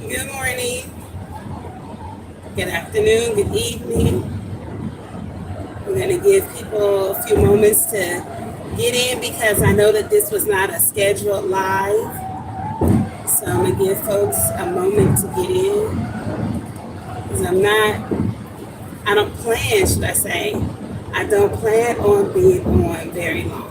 Good morning, good afternoon, good evening. We're going to give people a few moments to get in because I know that this was not a scheduled live. So I'm going to give folks a moment to get in because I don't plan, should I say, I don't plan on being on very long.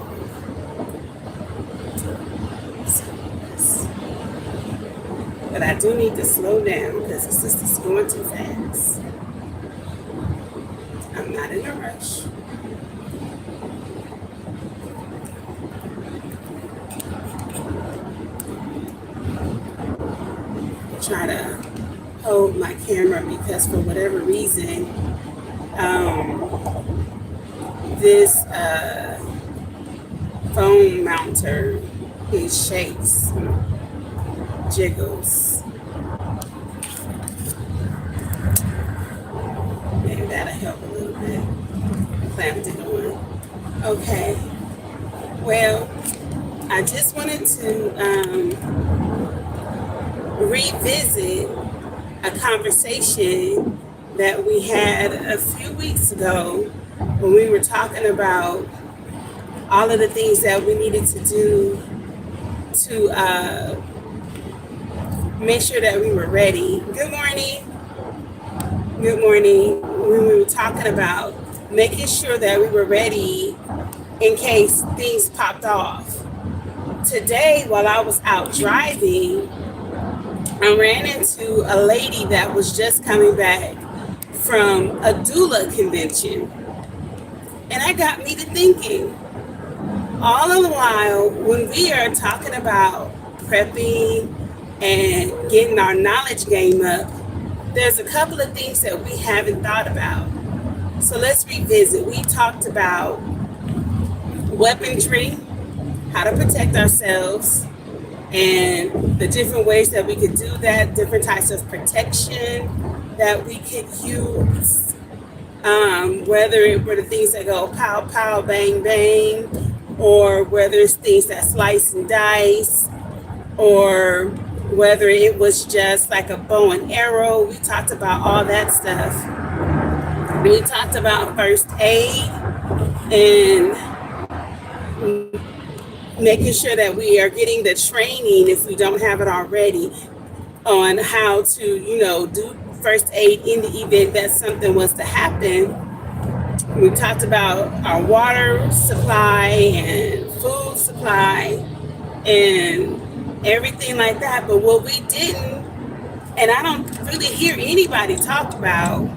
But I do need to slow down because the sister's going too fast. I'm not in a rush. Try to hold my camera because for whatever reason, this phone mounter, it shakes, jiggles. Maybe that'll help a little bit. Clamped it on. Okay. Well, I just wanted to revisit a conversation that we had a few weeks ago when we were talking about all of the things that we needed to do to make sure that we were ready. Good morning. Good morning. When we were talking about making sure that we were ready in case things popped off. Today, while I was out driving, I ran into a lady that was just coming back from a doula convention. And that got me to thinking, all the while, when we are talking about prepping and getting our knowledge game up, there's a couple of things that we haven't thought about. So let's revisit. We talked about weaponry, how to protect ourselves, and the different ways that we could do that, different types of protection that we could use, whether it were the things that go pow, pow, bang, bang, or whether it's things that slice and dice, or whether it was just like a bow and arrow. We talked about all that stuff. We talked about first aid and making sure that we are getting the training, if we don't have it already, on how to, do first aid in the event that something was to happen. We talked about our water supply and food supply and everything like that. But what we didn't, and I don't really hear anybody talk about,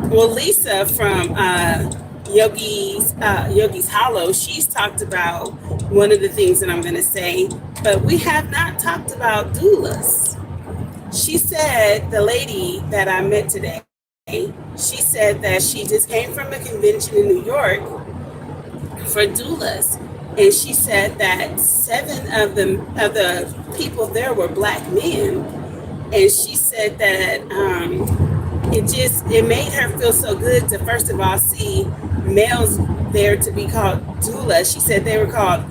well, Lisa from Yogi's Hollow, she's talked about one of the things that I'm going to say, but we have not talked about doulas. She said, the lady that I met today, she said that she just came from a convention in New York for doulas. And she said that 7 of the people there were Black men. And she said that it made her feel so good to first of all see males there to be called doulas. She said they were called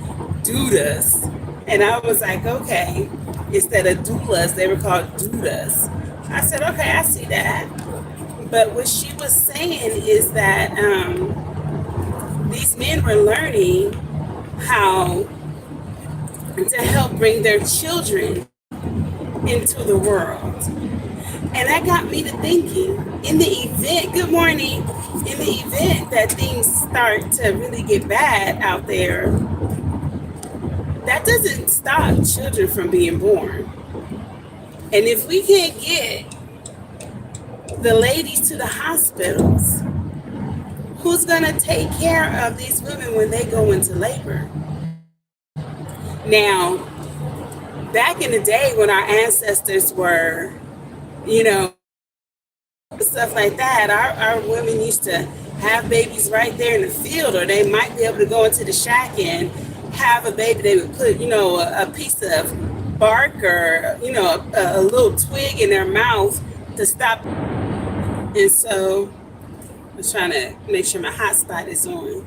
dudas. And I was like, okay, instead of doulas, they were called dudas. I said, okay, I see that. But what she was saying is that these men were learning how to help bring their children into the world. And that got me to thinking, in the event, good morning, in the event that things start to really get bad out there, that doesn't stop children from being born. And if we can't get the ladies to the hospitals, who's going to take care of these women when they go into labor? Now, back in the day when our ancestors were, stuff like that, our women used to have babies right there in the field, or they might be able to go into the shack and have a baby. They would put, a piece of bark or, a little twig in their mouth to stop. And so I was trying to make sure my hotspot is on.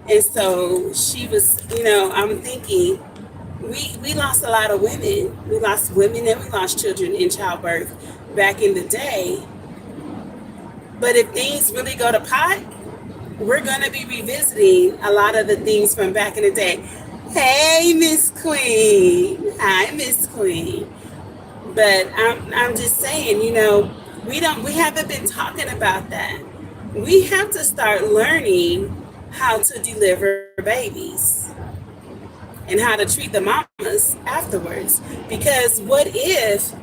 And so she was, I'm thinking, we lost a lot of women. We lost women and we lost children in childbirth back in the day. But if things really go to pot, we're going to be revisiting a lot of the things from back in the day. Hey, Miss Queen. Hi, Miss Queen. But I'm just saying, we haven't been talking about that. We have to start learning how to deliver babies and how to treat the mamas afterwards. Because what if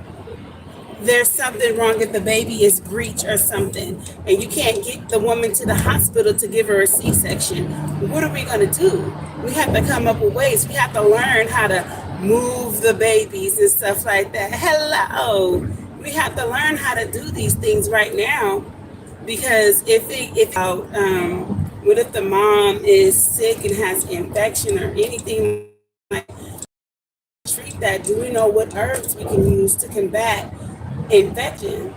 there's something wrong, if the baby is breech or something, and you can't get the woman to the hospital to give her a C-section? What are we going to do? We have to come up with ways. We have to learn how to move the babies and stuff like that. Hello. We have to learn how to do these things right now, because what if the mom is sick and has infection or anything like that? Treat that. Do we know what herbs we can use to combat infection?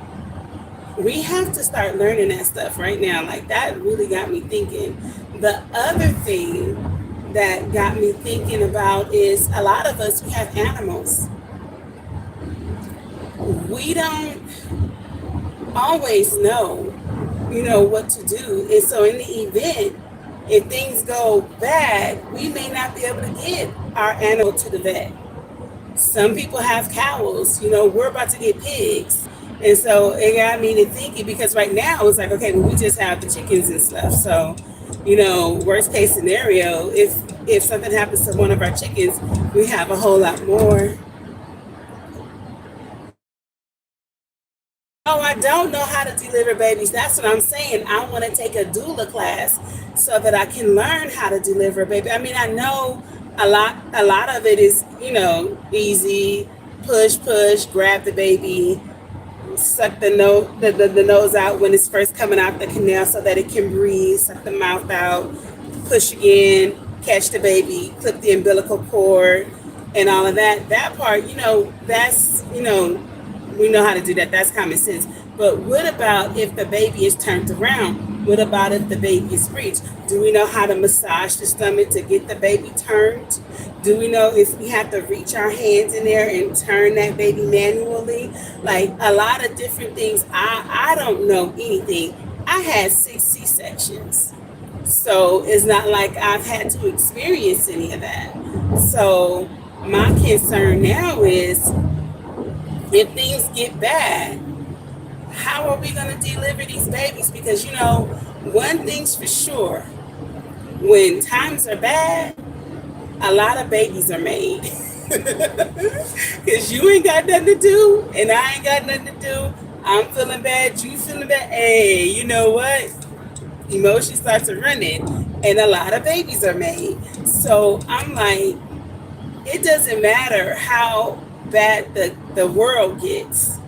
We have to start learning that stuff right now. Like, that really got me thinking. The other thing that got me thinking about is, a lot of us, we have animals. We don't always know, what to do. And so in the event, if things go bad, we may not be able to get our animal to the vet. Some people have cows, we're about to get pigs. And so it got me to thinking, because right now it's like, okay, well, we just have the chickens and stuff. So, worst case scenario, if something happens to one of our chickens, we have a whole lot more. Oh, I don't know how to deliver babies. That's what I'm saying. I want to take a doula class so that I can learn how to deliver a baby. I mean, I know a lot of it is, easy, push, grab the baby, suck the nose out when it's first coming out the canal so that it can breathe, suck the mouth out, push again, catch the baby, clip the umbilical cord, and all of that. That part, that's, we know how to do that. That's common sense. But what about if the baby is turned around? What about if the baby is breached? Do we know how to massage the stomach to get the baby turned? Do we know if we have to reach our hands in there and turn that baby manually? Like, a lot of different things. I don't know anything. I had 6 C-sections. So it's not like I've had to experience any of that. So my concern now is, if things get bad, how are we going to deliver these babies? Because, one thing's for sure, when times are bad, a lot of babies are made. Because you ain't got nothing to do, and I ain't got nothing to do. I'm feeling bad, you feeling bad. Hey, you know what? Emotion starts running, and a lot of babies are made. So I'm like, it doesn't matter how bad the world gets,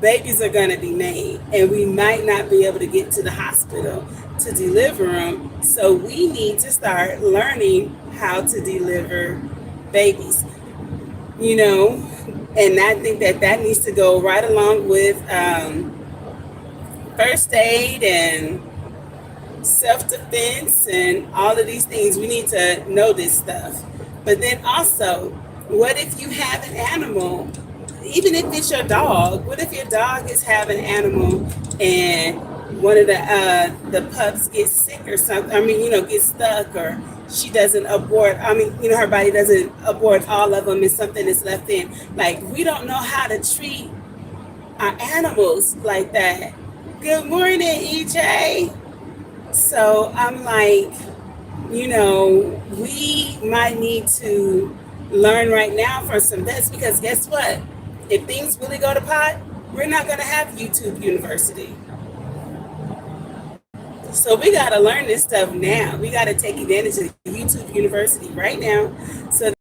babies are going to be made, and we might not be able to get to the hospital to deliver them. So we need to start learning how to deliver babies, and I think that needs to go right along with first aid and self-defense and all of these things. We need to know this stuff. But then also, what if you have an animal, even if it's your dog? What if your dog is having an animal and one of the pups gets sick or something? I mean, gets stuck, or she doesn't abort. I mean, her body doesn't abort all of them and something is left in. Like, we don't know how to treat our animals like that. Good morning, EJ. So I'm like, we might need to learn right now from some vets, because guess what? If things really go to pot, we're not going to have YouTube University. So we got to learn this stuff now. We got to take advantage of YouTube University right now, so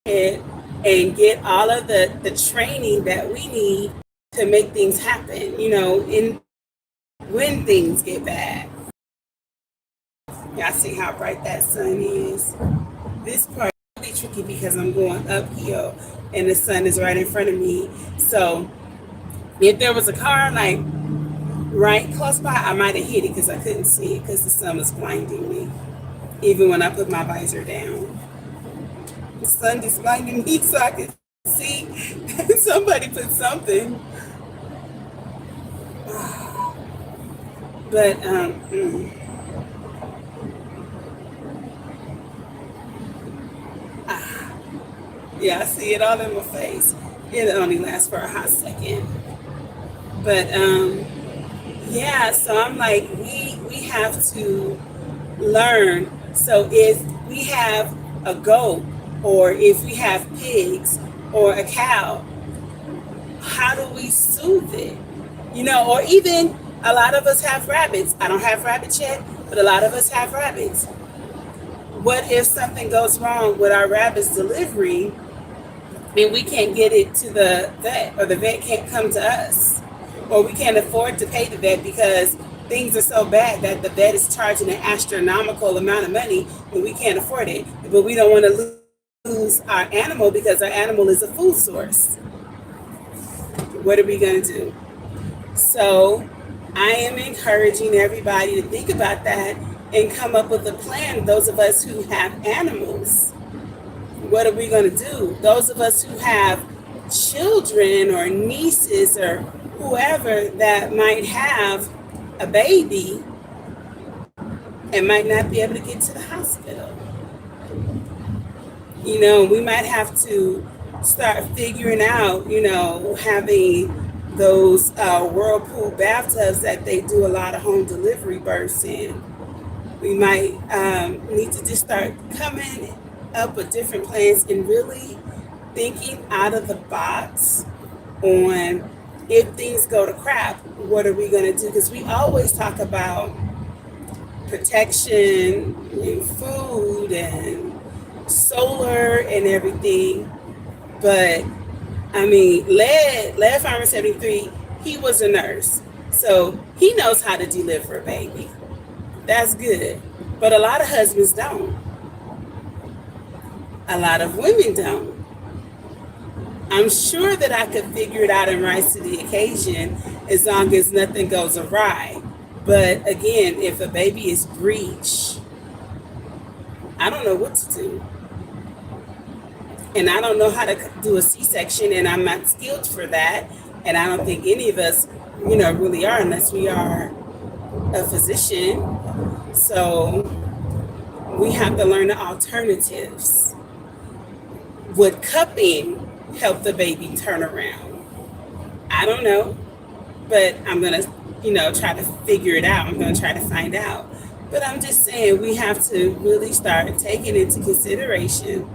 that and get all of the training that we need to make things happen, when things get bad. Y'all see how bright that sun is? This part is really tricky because I'm going uphill and the sun is right in front of me. So if there was a car like right close by, I might have hit it because I couldn't see it because the sun was blinding me, even when I put my visor down. The sun is blinding me so I can see. Somebody put something. But yeah, I see it all in my face. It only lasts for a hot second. But yeah, so I'm like, we have to learn. So if we have a goat, or if we have pigs or a cow, how do we soothe it? Or even a lot of us have rabbits. I don't have rabbits yet, but a lot of us have rabbits. What if something goes wrong with our rabbit's delivery and we can't get it to the vet, or the vet can't come to us, or we can't afford to pay the vet because things are so bad that the vet is charging an astronomical amount of money and we can't afford it, but we don't want to lose our animal because our animal is a food source? What are we going to do? So I am encouraging everybody to think about that and come up with a plan. Those of us who have animals, what are we going to do? Those of us who have children or nieces or whoever that might have a baby and might not be able to get to the hospital. We might have to start figuring out, having those Whirlpool bathtubs that they do a lot of home delivery births in. We might need to just start coming up with different plans and really thinking out of the box on, if things go to crap, what are we going to do? Because we always talk about protection and food and solar and everything. But I mean, Led Farmer 73, he was a nurse. So he knows how to deliver a baby. That's good. But a lot of husbands don't. A lot of women don't. I'm sure that I could figure it out and rise to the occasion as long as nothing goes awry. But again, if a baby is breech, I don't know what to do. And I don't know how to do a C-section, and I'm not skilled for that. And I don't think any of us, really are, unless we are a physician. So we have to learn the alternatives. Would cupping help the baby turn around? I don't know, but I'm going to, try to figure it out. I'm going to try to find out. But I'm just saying, we have to really start taking into consideration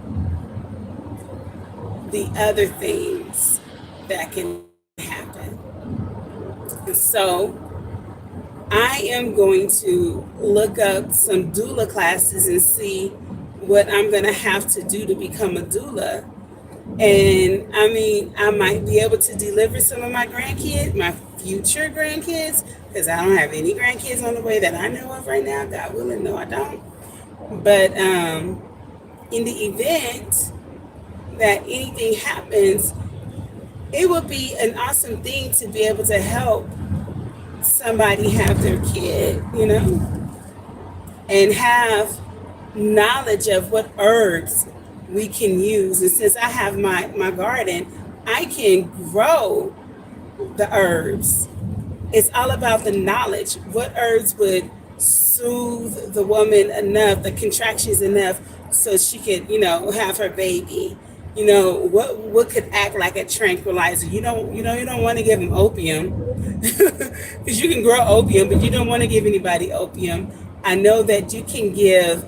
the other things that can happen. So I am going to look up some doula classes and see what I'm going to have to do to become a doula. And I mean, I might be able to deliver some of my grandkids, my future grandkids, because I don't have any grandkids on the way that I know of right now. God willing, no, I don't. But in the event that anything happens, it would be an awesome thing to be able to help somebody have their kid, and have knowledge of what herbs we can use. And since I have my garden, I can grow the herbs. It's all about the knowledge. What herbs would soothe the woman enough, the contractions enough, so she could, have her baby. What could act like a tranquilizer? You don't want to give them opium, because you can grow opium, but you don't want to give anybody opium. I know that you can give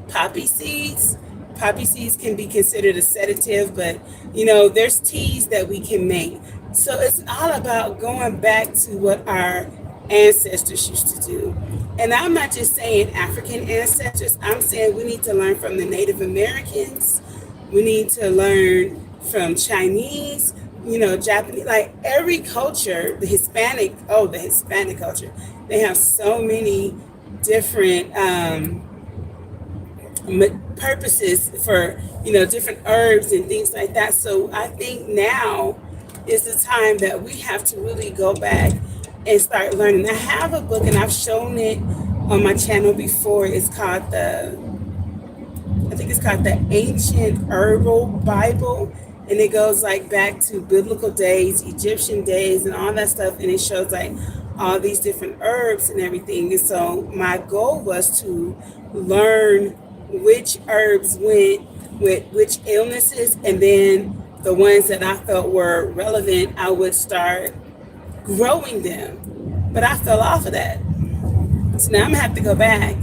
poppy seeds. Poppy seeds can be considered a sedative, but there's teas that we can make. So it's all about going back to what our ancestors used to do. And I'm not just saying African ancestors. I'm saying we need to learn from the Native Americans. We need to learn from Chinese, Japanese, like every culture, the Hispanic culture. They have so many different purposes for, different herbs and things like that. So I think now is the time that we have to really go back and start learning. I have a book, and I've shown it on my channel before. It's called I think think it's called the Ancient Herbal Bible, and it goes like back to biblical days, Egyptian days, and all that stuff, and it shows like all these different herbs and everything. And so my goal was to learn which herbs went with which illnesses, and then the ones that I felt were relevant, I would start growing them. But I fell off of that. So now I'm gonna have to go back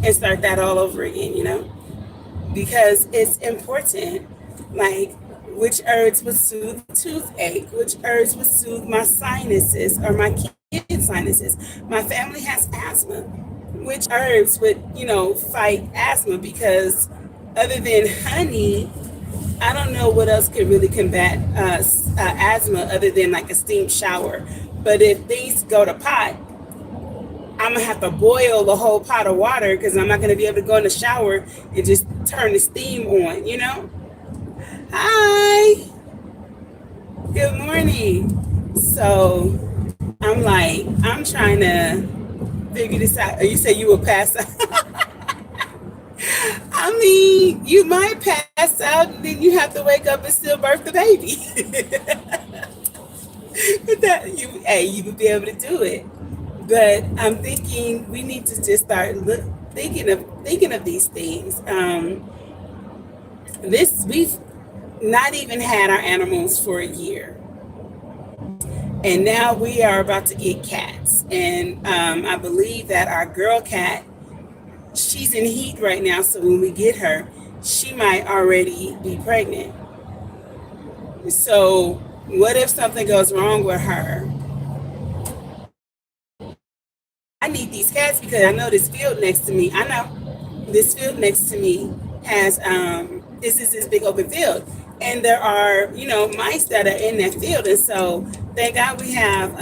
and start that all over again, because it's important. Like, which herbs would soothe toothache, which herbs would soothe my sinuses or my kids' sinuses. My family has asthma. Which herbs would, fight asthma? Because other than honey, I don't know what else could really combat asthma other than like a steam shower. But if things go to pot, I'm gonna have to boil the whole pot of water because I'm not gonna be able to go in the shower and just turn the steam on. Hi, good morning. So I'm trying to figure this out. You say you will pass out. I mean, you might pass out and then you have to wake up and still birth the baby. But you would be able to do it. But I'm thinking we need to just start thinking of these things. We've not even had our animals for a year, and now we are about to get cats. And I believe that our girl cat, she's in heat right now, so when we get her, she might already be pregnant. So what if something goes wrong with her? I need these cats because I know this field next to me. Has this big open field, and there are mice that are in that field. And so thank God we have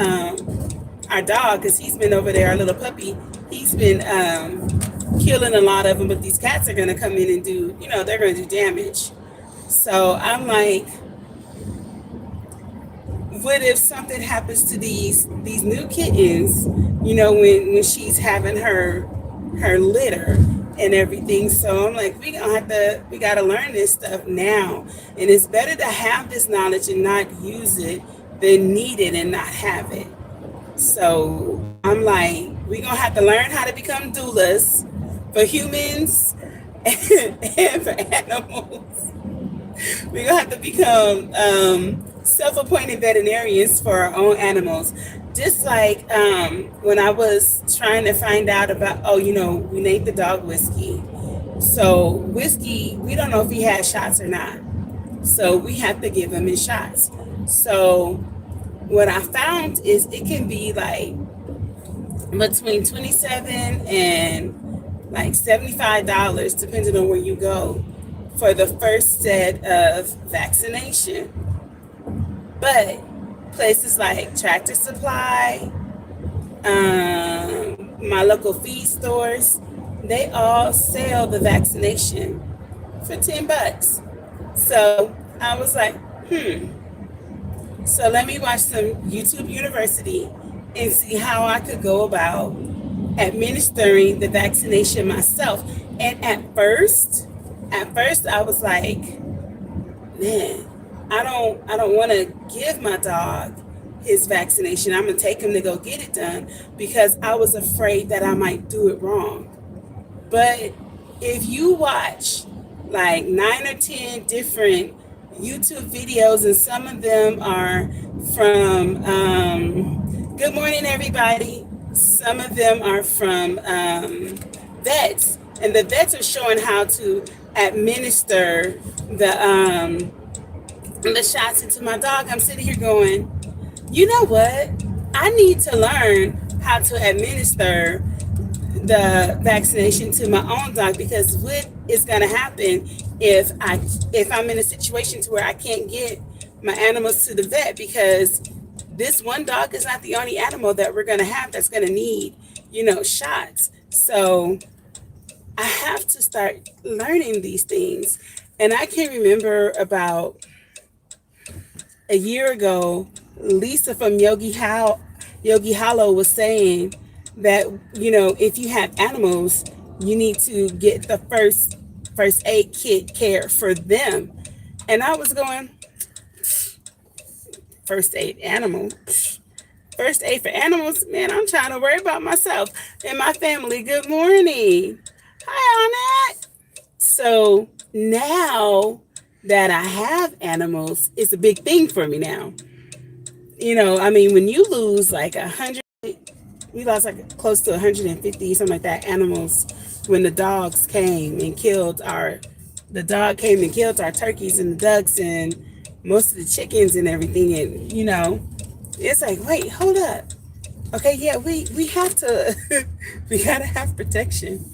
our dog, because he's been over there, our little puppy. He's been killing a lot of them, but these cats are going to come in and they're going to do damage. So I'm like, what if something happens to these new kittens, when she's having her litter and everything? So I'm like, we got to learn this stuff now. And it's better to have this knowledge and not use it than need it and not have it. So I'm like, we're going to have to learn how to become doulas for humans and for animals. We're going to have to become self-appointed veterinarians for our own animals. Just like when I was trying to find out about, we named the dog Whiskey. So Whiskey, we don't know if he had shots or not. So we have to give him his shots. So what I found is it can be like between $27 and like $75, depending on where you go, for the first set of vaccination. But places like Tractor Supply, my local feed stores, they all sell the vaccination for $10. So I was like, so let me watch some YouTube University and see how I could go about administering the vaccination myself. And at first I was like, man, I don't want to give my dog his vaccination. I'm gonna take him to go get it done because I was afraid that I might do it wrong. But if you watch like 9 or 10 different YouTube videos, and some of them are from good morning everybody, some of them are from vets, and the vets are showing how to administer the shots into my dog. I'm sitting here going, you know what? I need to learn how to administer the vaccination to my own dog, because what is going to happen if I'm in a situation to where I can't get my animals to the vet, because this one dog is not the only animal that we're going to have that's going to need, shots. So I have to start learning these things. And I can remember about a year ago, Lisa from Yogi Hollow was saying that, if you have animals, you need to get the first first aid kit care for them. And I was going, first aid animal, first aid for animals, man, I'm trying to worry about myself and my family. Good morning. Hi, Annette. So now that I have animals, it's a big thing for me now. You know, I mean, when you lose like 100, we lost like close to 150, something like that, animals when the dogs came and killed the dog came and killed our turkeys and the ducks and most of the chickens and everything. And, you know, it's like, wait, hold up. Okay, yeah, we have to, we gotta have protection.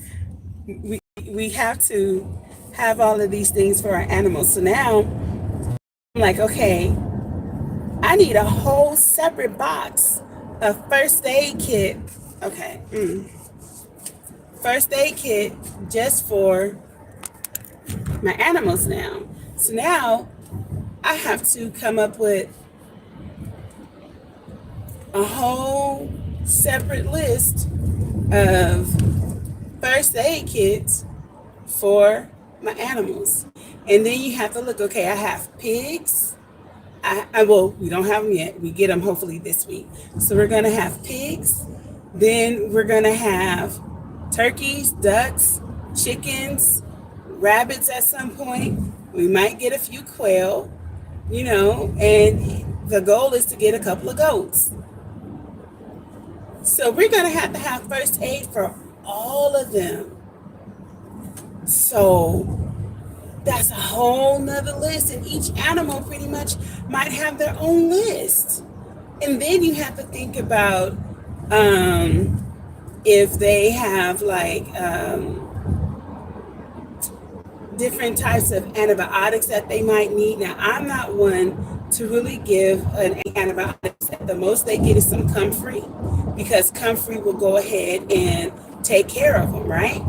We have to have all of these things for our animals. So now I'm like, okay, I need a whole separate box of first aid kit. Okay. First aid kit just for my animals now. So now I have to come up with a whole separate list of first aid kits for my animals. And then you have to look, okay, I have pigs. Well, we don't have them yet. We get them hopefully this week. So we're going to have pigs. Then we're going to have turkeys, ducks, chickens, rabbits at some point. We might get a few quail, you know, and the goal is to get a couple of goats. So we're going to have first aid for all of them. So that's a whole nother list, and each animal pretty much might have their own list. And then you have to think about if they have like different types of antibiotics that they might need. Now, I'm not one to really give an antibiotic. The most they get is some Comfrey, because Comfrey will go ahead and take care of them, right?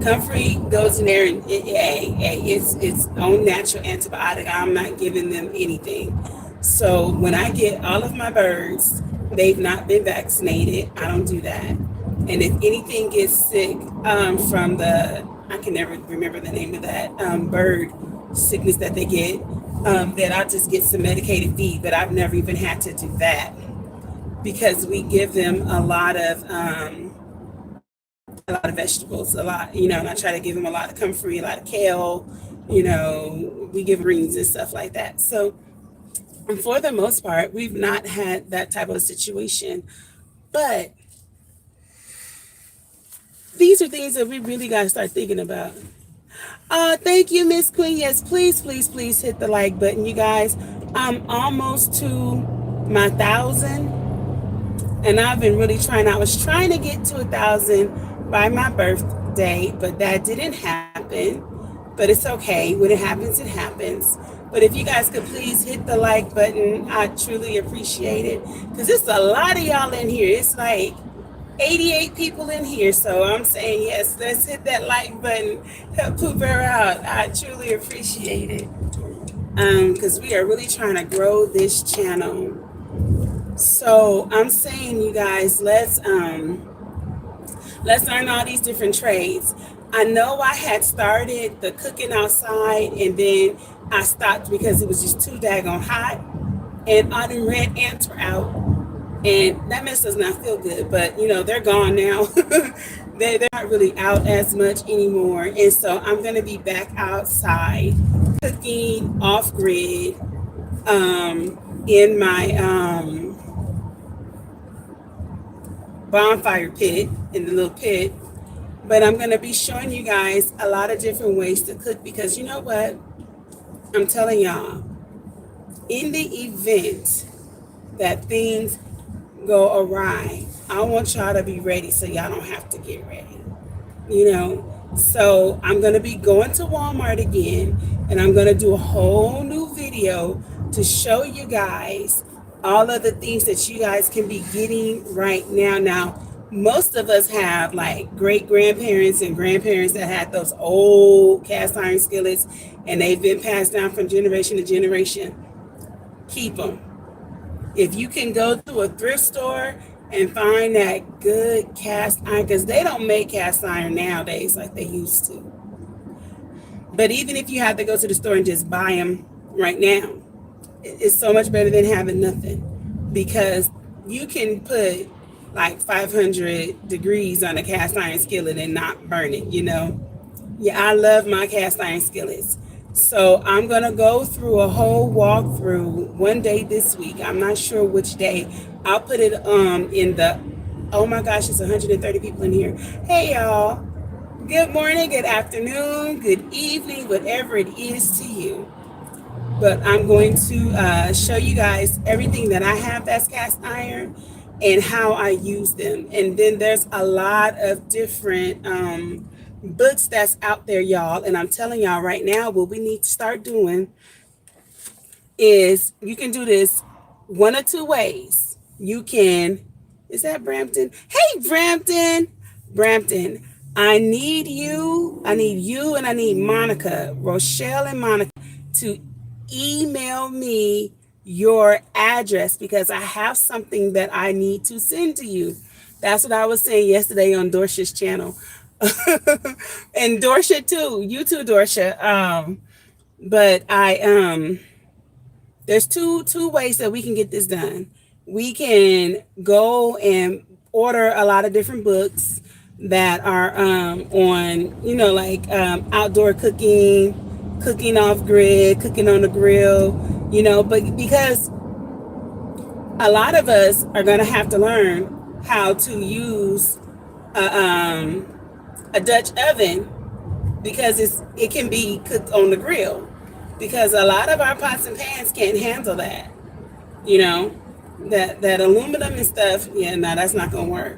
Comfrey goes in there and it's its own natural antibiotic. I'm not giving them anything. So when I get all of my birds, they've not been vaccinated. I don't do that. And if anything gets sick from I can never remember the name of that bird sickness that they get, then I'll just get some medicated feed. But I've never even had to do that, because we give them a lot of vegetables, a lot, you know, and I try to give them a lot of comfrey, a lot of kale, you know, we give greens and stuff like that. So for the most part, we've not had that type of situation, but these are things that we really got to start thinking about. Thank you, Miss Queen. Yes, please, please, please hit the like button, you guys. I'm almost to my 1,000, and I've been really trying. I was trying to get to 1,000 by my birthday, but that didn't happen. But it's okay. When it happens, it happens. But if you guys could please hit the like button, I truly appreciate it, because it's a lot of y'all in here. It's like 88 people in here. So I'm saying, yes, let's hit that like button. Help Pooh Bear out. I truly appreciate it, because we are really trying to grow this channel. So I'm saying, you guys, let's learn all these different trades. I know I had started the cooking outside, and then I stopped because it was just too daggone hot, and all them red ants were out, and that mess does not feel good. But you know, they're gone now. They're not really out as much anymore, and so I'm gonna be back outside cooking off grid in my bonfire pit, in the little pit. But I'm going to be showing you guys a lot of different ways to cook, because you know what? I'm telling y'all, in the event that things go awry, I want y'all to be ready so y'all don't have to get ready. You know, so I'm going to be going to Walmart again, and I'm going to do a whole new video to show you guys all of the things that you guys can be getting right now. Now, most of us have like great grandparents and grandparents that had those old cast iron skillets, and they've been passed down from generation to generation. Keep them. If you can go to a thrift store and find that good cast iron, because they don't make cast iron nowadays like they used to. But even if you have to go to the store and just buy them right now, it's so much better than having nothing, because you can put like 500 degrees on a cast iron skillet and not burn it, you know? Yeah, I love my cast iron skillets. So I'm gonna go through a whole walkthrough one day this week. I'm not sure which day. I'll put it in the, oh my gosh, it's 130 people in here. Hey y'all. Good morning, good afternoon, good evening, whatever it is to you. But I'm going to show you guys everything that I have that's cast iron and how I use them. And then there's a lot of different books that's out there, y'all. And I'm telling y'all right now, what we need to start doing is you can do this one or two ways. You can, is that Brampton? Hey, Brampton. Brampton, I need you, and I need Monica, Rochelle and Monica, to email me your address, because I have something that I need to send to you. That's what I was saying yesterday on Dorsha's channel. And Dorsha too, you too, Dorsha. But there's two ways that we can get this done. We can go and order a lot of different books that are on, you know, like outdoor cooking, cooking off grid, cooking on the grill, you know, but because a lot of us are going to have to learn how to use a Dutch oven, because it can be cooked on the grill, because a lot of our pots and pans can't handle that, you know, that aluminum and stuff. Yeah, no, that's not going to work.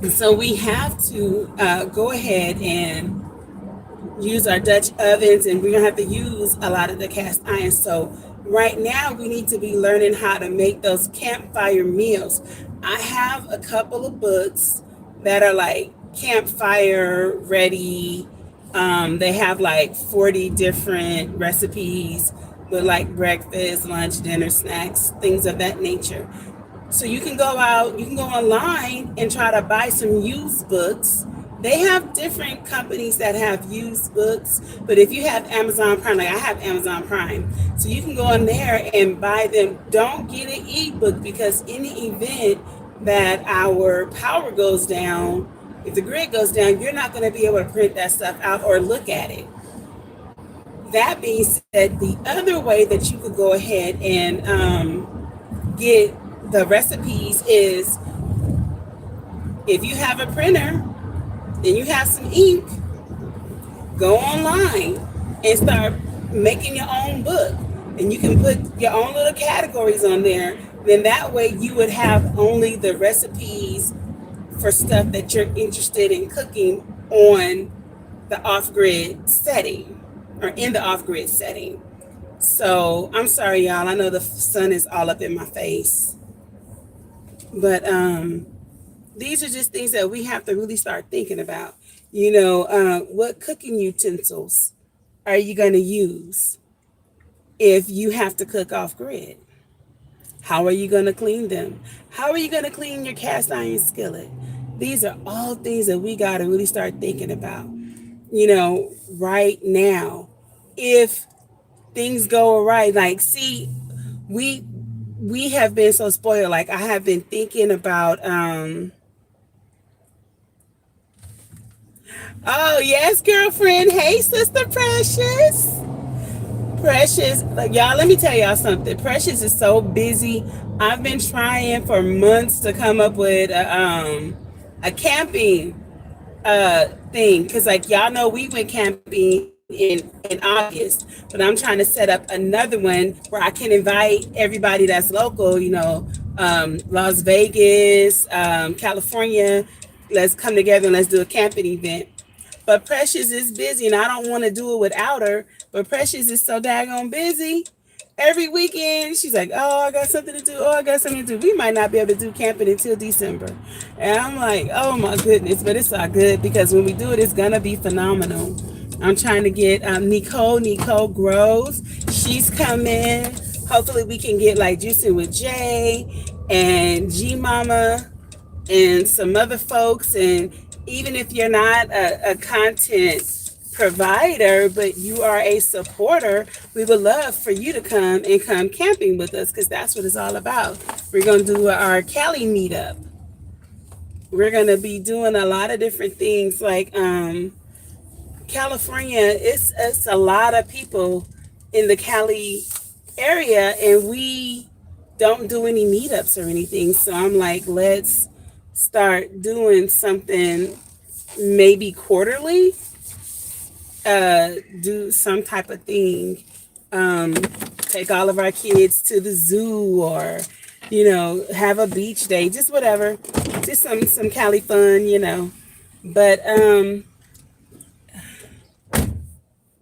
So we have to go ahead and use our Dutch ovens, and we're gonna have to use a lot of the cast iron. So right now we need to be learning how to make those campfire meals. I have a couple of books that are like campfire ready. They have like 40 different recipes with like breakfast, lunch, dinner, snacks, things of that nature. So you can go out, you can go online and try to buy some used books. They have different companies that have used books, but if you have Amazon Prime, like I have Amazon Prime, so you can go in there and buy them. Don't get an ebook, because in the event that our power goes down, if the grid goes down, you're not going to be able to print that stuff out or look at it. That being said, the other way that you could go ahead and get the recipes is, if you have a printer and you have some ink, go online and start making your own book, and you can put your own little categories on there. Then that way you would have only the recipes for stuff that you're interested in cooking on the off-grid setting, or in the off-grid setting. So I'm sorry, y'all, I know the sun is all up in my face. But these are just things that we have to really start thinking about. You know, what cooking utensils are you going to use if you have to cook off grid? How are you going to clean them? How are you going to clean your cast iron skillet? These are all things that we got to really start thinking about, you know, right now. If things go awry, like, see, we have been so spoiled. Like, I have been thinking about oh yes, girlfriend. Hey, sister Precious. Precious, like, y'all, let me tell y'all something. Precious is so busy. I've been trying for months to come up with a camping thing, because, like, y'all know we went camping in August, but I'm trying to set up another one where I can invite everybody that's local, you know, Las Vegas, California. Let's come together and let's do a camping event. But Precious is busy, and I don't want to do it without her. But Precious is so daggone busy. Every weekend, she's like, oh, I got something to do. Oh, I got something to do. We might not be able to do camping until December. And I'm like, oh, my goodness. But it's all good, because when we do it, it's going to be phenomenal. I'm trying to get Nicole Groves. She's coming. Hopefully we can get like Juicing with Jay and G Mama and some other folks. And even if you're not a content provider, but you are a supporter, we would love for you to come camping with us because that's what it's all about. We're going to do our Cali meetup. We're going to be doing a lot of different things like California. It's a lot of people in the Cali area, and we don't do any meetups or anything. So I'm like, let's start doing something maybe quarterly, do some type of thing, take all of our kids to the zoo, or have a beach day, just whatever, just some Cali fun, but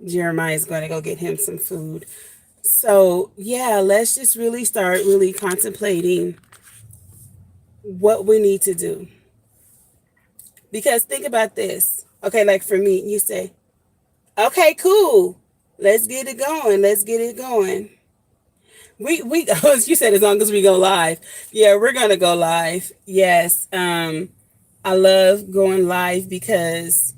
Jeremiah's going to go get him some food. So yeah, let's just really start really contemplating what we need to do. Because think about this. Okay, like for me, you say, okay, cool. Let's get it going. Let's get it going. We you said as long as we go live. Yeah, we're gonna go live. Yes. I love going live because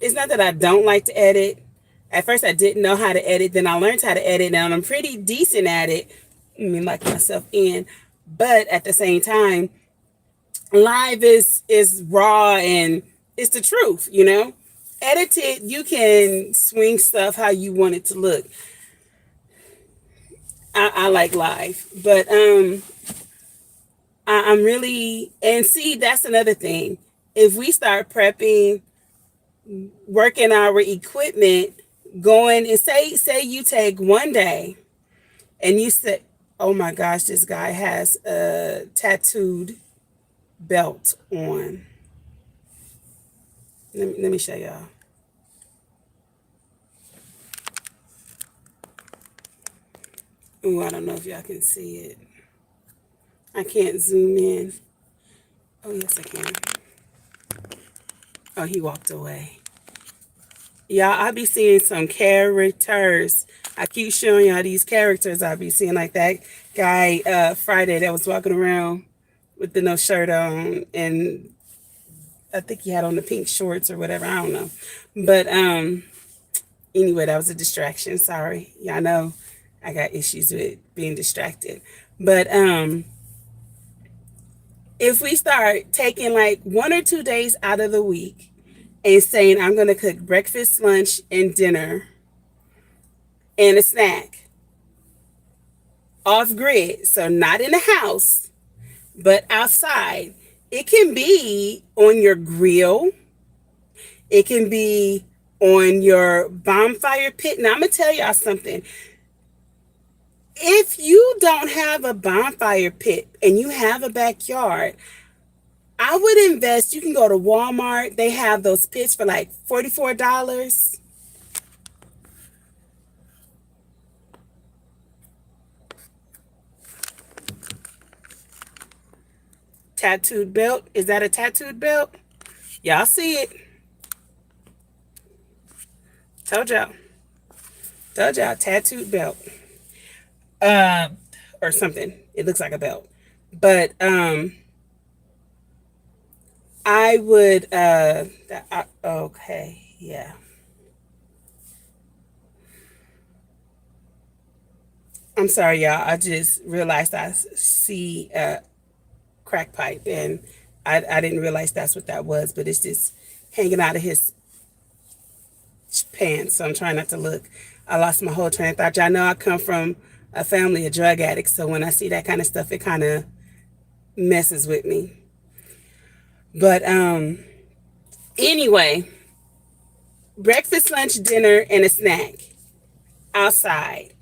it's not that I don't like to edit. At first I didn't know how to edit, then I learned how to edit, and I'm pretty decent at it. I mean, like myself in. But at the same time, live is raw and it's the truth, Edited, you can swing stuff how you want it to look. I like live, but I'm really, and see, that's another thing. If we start prepping, working our equipment, going and say you take one day and you say, oh my gosh, this guy has a tattooed belt on. Let me show y'all. Ooh, I don't know if y'all can see it. I can't zoom in. Oh, yes, I can. Oh, he walked away. Y'all, I be seeing some characters. I keep showing y'all these characters I be seeing, like that guy Friday that was walking around with the no shirt on, and I think he had on the pink shorts or whatever. I don't know. But anyway, that was a distraction. Sorry. Y'all know I got issues with being distracted. But if we start taking like 1 or 2 days out of the week and saying, I'm going to cook breakfast, lunch, and dinner and a snack off grid, so not in the house, but outside. It can be on your grill. It can be on your bonfire pit. Now, I'm going to tell y'all something. If you don't have a bonfire pit and you have a backyard, I would invest. You can go to Walmart. They have those pits for like $44. Tattooed belt. Is that a tattooed belt? Y'all see it. Told y'all. Tattooed belt. Or something. It looks like a belt. But I would okay, yeah. I'm sorry, y'all. I just realized I see a crack pipe, and I didn't realize that's what that was, but it's just hanging out of his pants. So I'm trying not to look. I lost my whole train of thought. Y'all know I come from a family of drug addicts, so when I see that kind of stuff, it kind of messes with me. But anyway, breakfast, lunch, dinner, and a snack outside.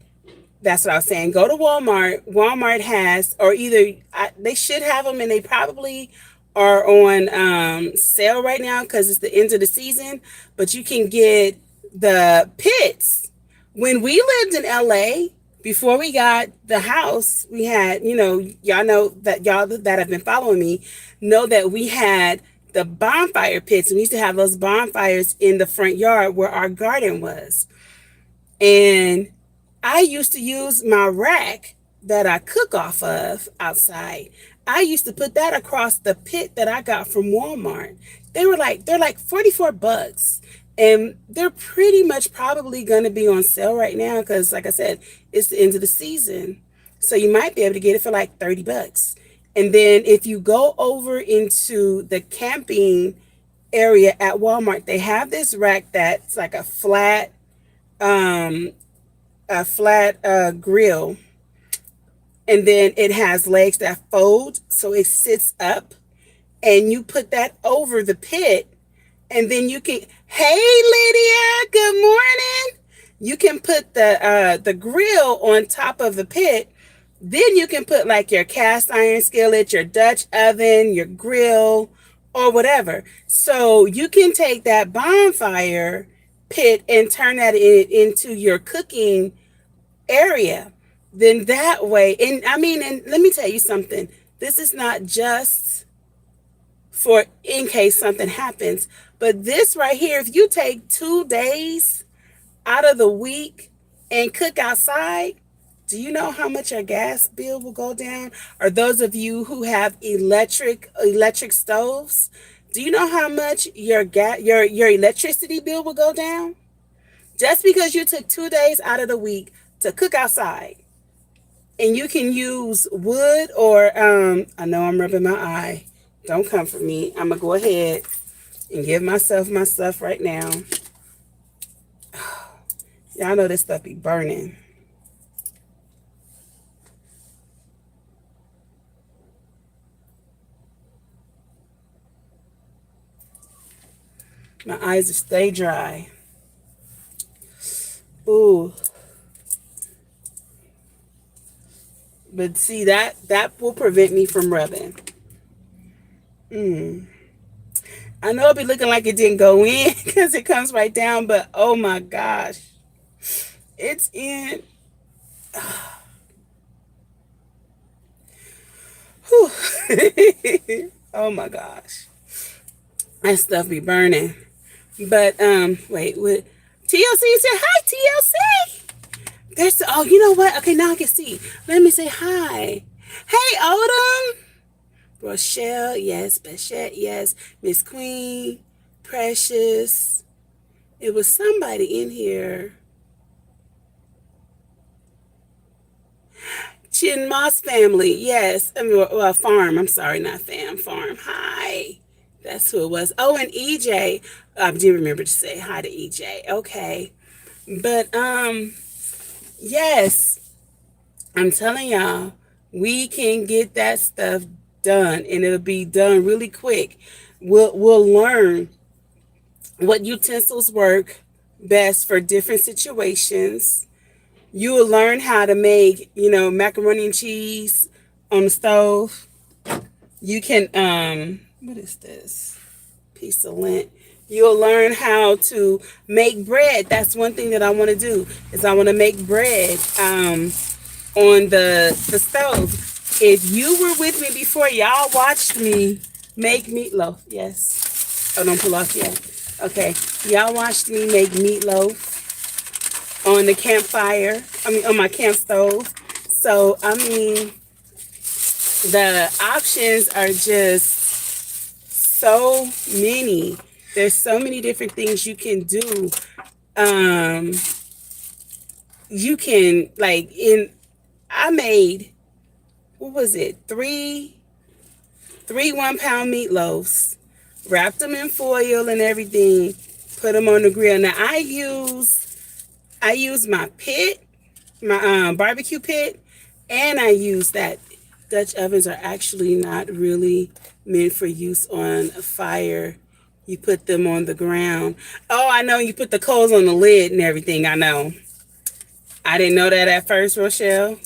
That's what I was saying. Go to Walmart. Walmart has, or either they should have them, and they probably are on sale right now because it's the end of the season. But you can get the pits. When we lived in LA, before we got the house, we had, y'all know that y'all that have been following me know that we had the bonfire pits. We used to have those bonfires in the front yard where our garden was. And I used to use my rack that I cook off of outside. I used to put that across the pit that I got from Walmart. They're like 44 bucks. And they're pretty much probably going to be on sale right now because, like I said, it's the end of the season. So you might be able to get it for like 30 bucks. And then if you go over into the camping area at Walmart, they have this rack that's like um, a flat grill, and then it has legs that fold so it sits up, and you put that over the pit, and then you can, hey Lydia, good morning. You can put the grill on top of the pit. Then you can put like your cast iron skillet, your Dutch oven, your grill, or whatever. So you can take that bonfire pit and turn that into your cooking area. Then that way, and I mean, and let me tell you something. This is not just for in case something happens, but this right here, if you take 2 days out of the week and cook outside, do you know how much your gas bill will go down? Or those of you who have electric stoves, do you know how much your electricity bill will go down? Just because you took 2 days out of the week to cook outside. And you can use wood or I know I'm rubbing my eye. Don't come for me. I'm gonna go ahead and give myself my stuff right now. Y'all know this stuff be burning. My eyes stay dry. Ooh. But see, that will prevent me from rubbing. I know it'll be looking like it didn't go in because it comes right down, but oh my gosh. It's in. Oh my gosh. That stuff be burning. But wait, what TLC said hi, TLC. There's oh, you know what? Okay, now I can see. Let me say hi. Hey, Odom. Rochelle, yes. Bechette, yes. Miss Queen, Precious. It was somebody in here. Chin Moss family, yes. I mean, well, farm. I'm sorry, not fam. Farm. Hi. That's who it was. Oh, and EJ. I did remember to say hi to EJ. Okay. But yes, I'm telling y'all, we can get that stuff done, and it'll be done really quick. We'll learn what utensils work best for different situations. You will learn how to make, macaroni and cheese on the stove. You can what is this? Piece of lint. You'll learn how to make bread. That's one thing that I want to do is I want to make bread on the stove. If you were with me before, y'all watched me make meatloaf. Yes. Oh, don't pull off yet. Okay. Y'all watched me make meatloaf on the campfire. On my camp stove. So, the options are just so many. There's so many different things you can do. You can I made, what was it? Three 1-pound meatloafs, wrapped them in foil and everything, put them on the grill. Now I use my pit, my barbecue pit, and I use that. Dutch ovens are actually not really meant for use on a fire. You put them on the ground. Oh, I know, you put the coals on the lid and everything. I know. I didn't know that at first, Rochelle,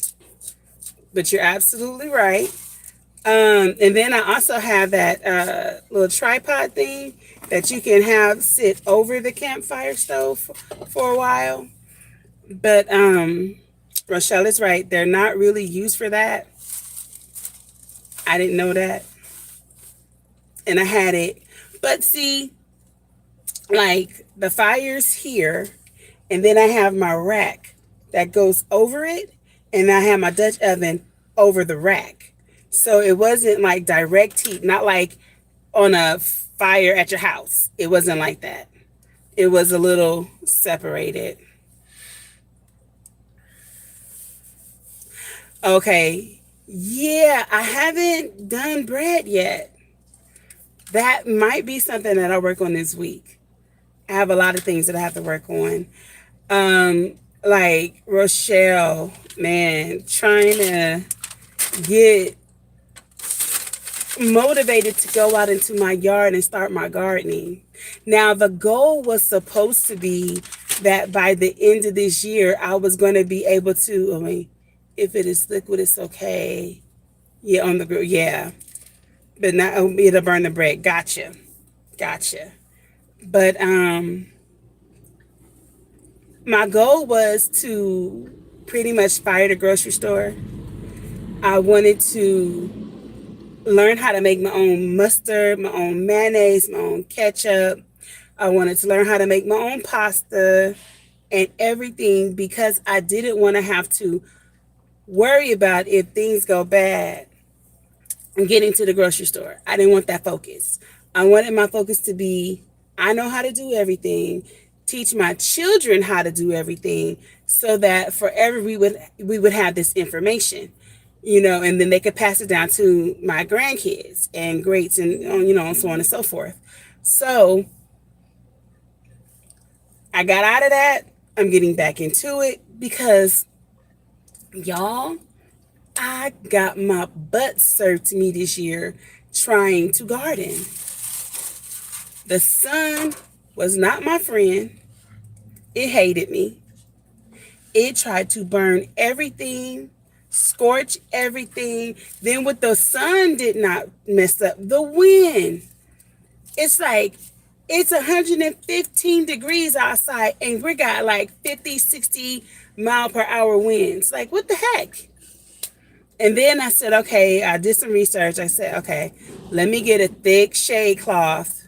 but you're absolutely right. And then I also have that little tripod thing that you can have sit over the campfire stove for a while. But Rochelle is right. They're not really used for that. I didn't know that. And I had it. But see, like the fire's here, and then I have my rack that goes over it, and I had my Dutch oven over the rack. So it wasn't like direct heat, not like on a fire at your house. It wasn't like that. It was a little separated. Okay. Yeah, I haven't done bread yet. That might be something that I'll work on this week. I have a lot of things that I have to work on. Like Rochelle, man, trying to get motivated to go out into my yard and start my gardening. Now, the goal was supposed to be that by the end of this year, I was going to be able to, I mean, if it is liquid, it's okay. Yeah, on the grill, yeah. But not, it'll burn the bread. Gotcha. Gotcha. But my goal was to pretty much fire the grocery store. I wanted to learn how to make my own mustard, my own mayonnaise, my own ketchup. I wanted to learn how to make my own pasta and everything because I didn't want to have to worry about if things go bad and getting to the grocery store. I didn't want that focus. I wanted my focus to be, I know how to do everything, teach my children how to do everything so that forever we would have this information, and then they could pass it down to my grandkids and greats and, and so on and so forth. So I got out of that. I'm getting back into it because, y'all, I got my butt served to me this year trying to garden. The sun was not my friend. It hated me. It tried to burn everything, scorch everything. Then what the sun did not mess up, the wind. It's like, it's 115 degrees outside and we got like 50, 60 mile per hour winds. Like, what the heck? And then I said, okay, I did some research. I said, okay, let me get a thick shade cloth.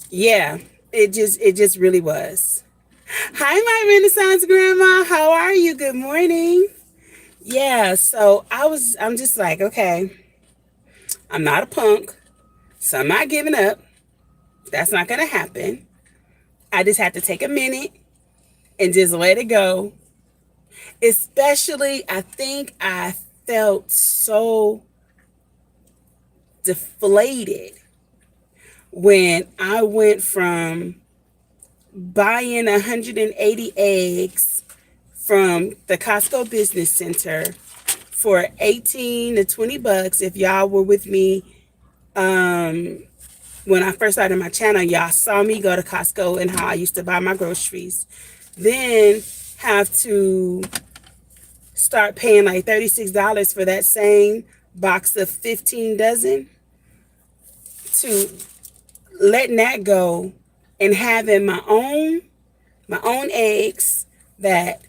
Yeah, it just really was. Hi, my Renaissance grandma. How are you? Good morning. Yeah, so I'm just like, okay, I'm not a punk, so I'm not giving up. That's not going to happen. I just have to take a minute and just let it go. Especially, I think I felt so deflated when I went from buying 180 eggs from the Costco Business Center for 18 to 20 bucks. If y'all were with me when I first started my channel, y'all saw me go to Costco and how I used to buy my groceries. Then have to start paying like $36 for that same box of 15 dozen, to letting that go and having my own eggs that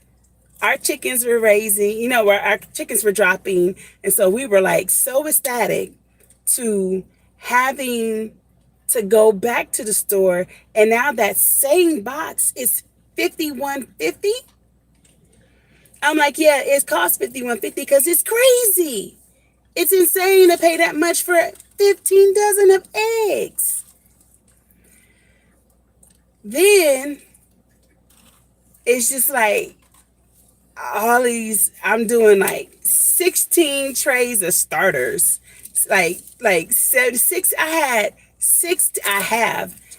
our chickens were raising, where our chickens were dropping. And so we were like so ecstatic to having to go back to the store. And now that same box is $51.50. I'm like, yeah, it costs $51.50 because it's crazy. It's insane to pay that much for 15 dozen of eggs. Then it's just like all these, I'm doing like 16 trays of starters. Like 76, I have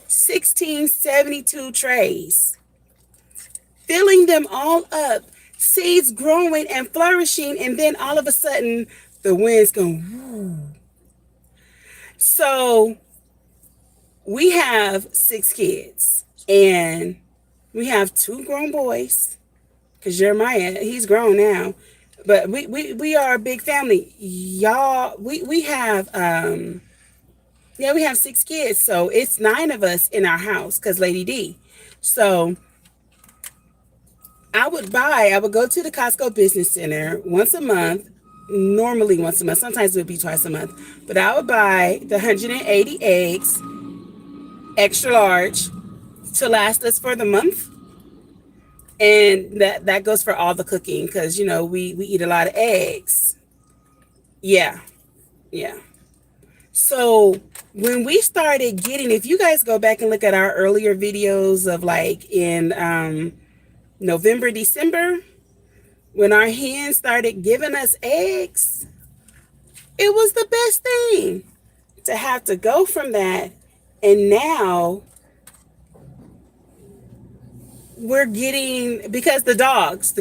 1672 trays. Filling them all up, seeds growing and flourishing, and then all of a sudden the winds go woo. So we have 6 kids and we have 2 grown boys, because Jeremiah, he's grown now, but we are a big family, y'all. We have we have 6 kids, so it's 9 of us in our house because Lady D. So I would go to the Costco Business Center once a month, normally once a month, sometimes it would be twice a month, but I would buy the 180 eggs, extra large, to last us for the month. And that goes for all the cooking because, we eat a lot of eggs. Yeah, yeah. So when we started getting, if you guys go back and look at our earlier videos of like in November, December, when our hens started giving us eggs, it was the best thing to have to go from that. And now we're getting, because the dogs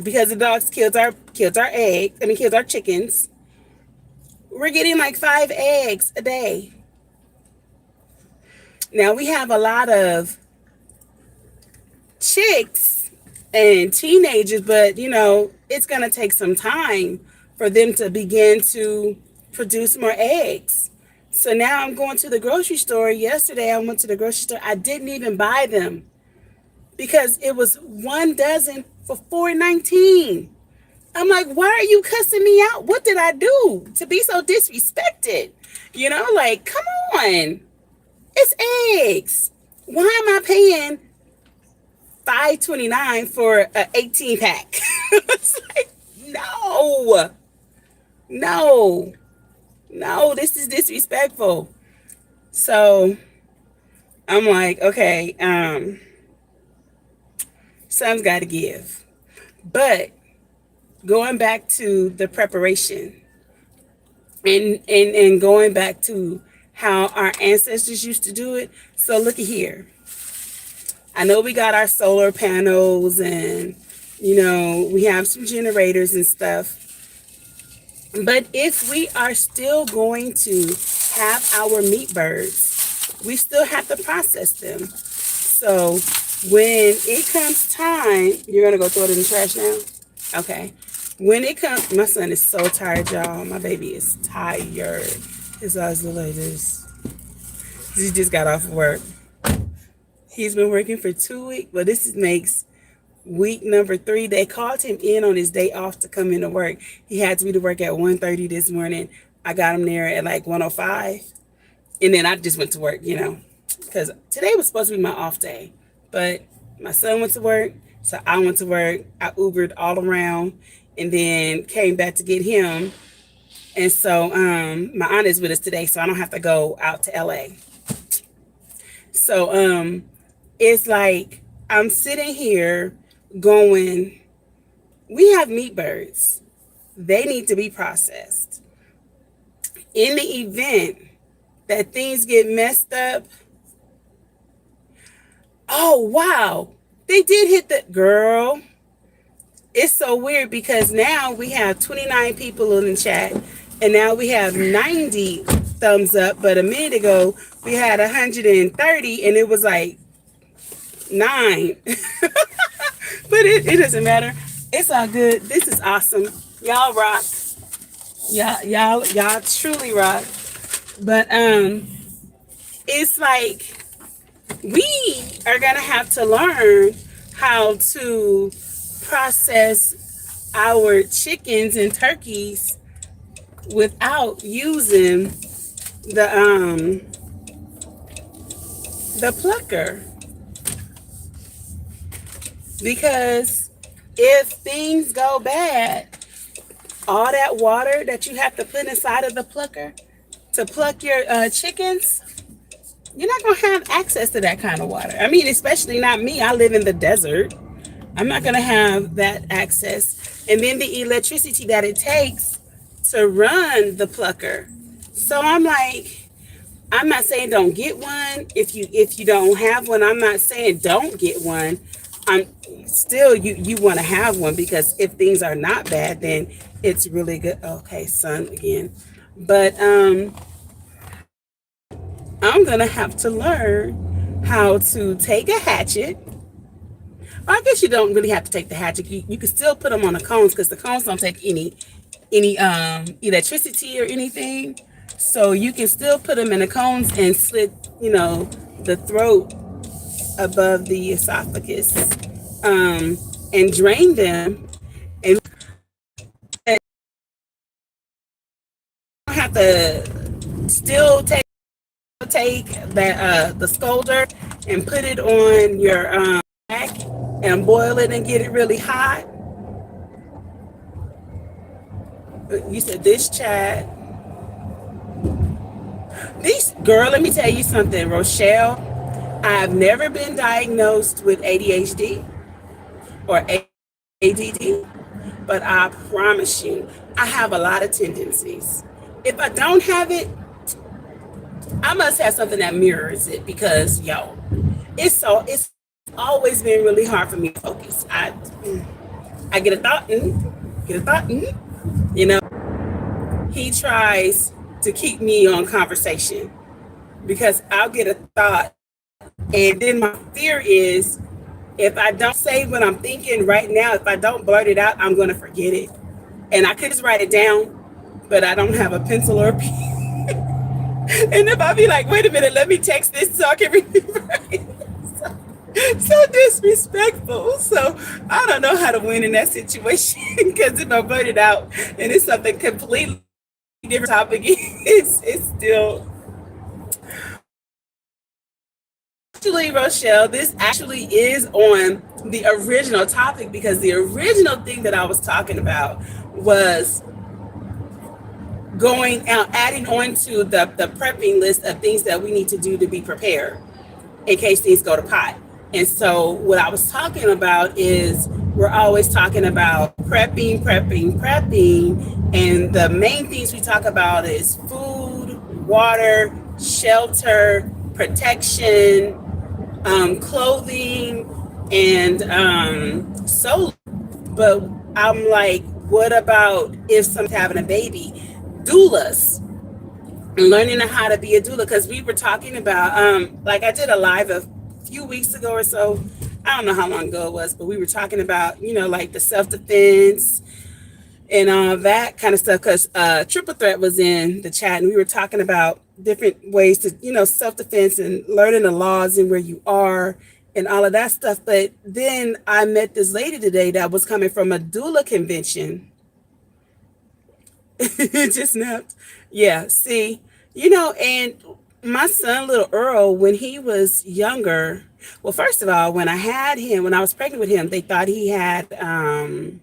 killed our chickens. We're getting like 5 eggs a day. Now we have a lot of chicks and teenagers, but it's going to take some time for them to begin to produce more eggs. So now I'm going to the grocery store. Yesterday I went to the grocery store. I didn't even buy them because it was 1 dozen for $4.19. I'm like, why are you cussing me out? What did I do to be so disrespected? Like, come on. It's eggs. Why am I paying $5.29 for an 18 pack? It's like, no, this is disrespectful. So I'm like, okay, something's got to give. But going back to the preparation and going back to how our ancestors used to do it. So look at here. I know we got our solar panels and, we have some generators and stuff. But if we are still going to have our meat birds, we still have to process them. So when it comes time, you're going to go throw it in the trash now? Okay. When it comes, my son is so tired, y'all. My baby is tired. His eyes look like this. He just got off work. He's been working for 2 weeks. Well, this makes week number 3. They called him in on his day off to come into work. He had to be to work at 1:30 this morning. I got him there at like 1:05. And then I just went to work, because today was supposed to be my off day. But my son went to work, so I went to work. I Ubered all around and then came back to get him. And so my aunt is with us today, so I don't have to go out to LA. So it's like I'm sitting here going, we have meat birds. They need to be processed. In the event that things get messed up, oh, wow, they did hit the girl. It's so weird because now we have 29 people in the chat and now we have 90 thumbs up. But a minute ago, we had 130 and it was like 9. But it doesn't matter. It's all good. This is awesome. Y'all rock. Y'all truly rock. But it's like we are gonna have to learn how to process our chickens and turkeys without using the plucker. Because if things go bad, all that water that you have to put inside of the plucker to pluck your chickens, you're not going to have access to that kind of water. I mean, especially not me. I live in the desert. I'm not going to have that access. And then the electricity that it takes to run the plucker. So I'm like, I'm not saying don't get one. If you don't have one, I'm not saying don't get one. I'm still, you want to have one because if things are not bad, then it's really good. Okay, son again. But I'm going to have to learn how to take a hatchet. I guess you don't really have to take the hatchet. You can still put them on the cones because the cones don't take any electricity or anything. So you can still put them in the cones and slit, the throat above the esophagus, and drain them. And you don't have to still take the scolder and put it on your back and boil it and get it really hot. You said this chat. These girl, let me tell you something, Rochelle. I've never been diagnosed with ADHD or ADD, but I promise you, I have a lot of tendencies. If I don't have it, I must have something that mirrors it because it's always been really hard for me to focus. I get a thought, you know. He tries to keep me on conversation because I'll get a thought, and then my fear is if I don't say what I'm thinking right now, if I don't blurt it out, I'm going to forget it. And I could just write it down, but I don't have a pencil or a pen. And if I be like, wait a minute, let me text this so I can remember it. So disrespectful. So I don't know how to win in that situation because if I blurt it out and it's something completely different topic, it's still. Actually, Rochelle, this actually is on the original topic because the original thing that I was talking about was going out, adding on to the prepping list of things that we need to do to be prepared in case things go to pot. And so what I was talking about is we're always talking about prepping. And the main things we talk about is food, water, shelter, protection, clothing, and so. But I'm like, what about if someone's having a baby? Doulas, learning how to be a doula, because we were talking about, like I did a live a few weeks ago or so. I don't know how long ago it was, but we were talking about, like the self-defense and all that kind of stuff, because Triple Threat was in the chat and we were talking about different ways to, self-defense and learning the laws and where you are and all of that stuff. But then I met this lady today that was coming from a doula convention. It just snapped. Yeah, see, and my son, little Earl, when he was younger, well, first of all, when I was pregnant with him, they thought he had Down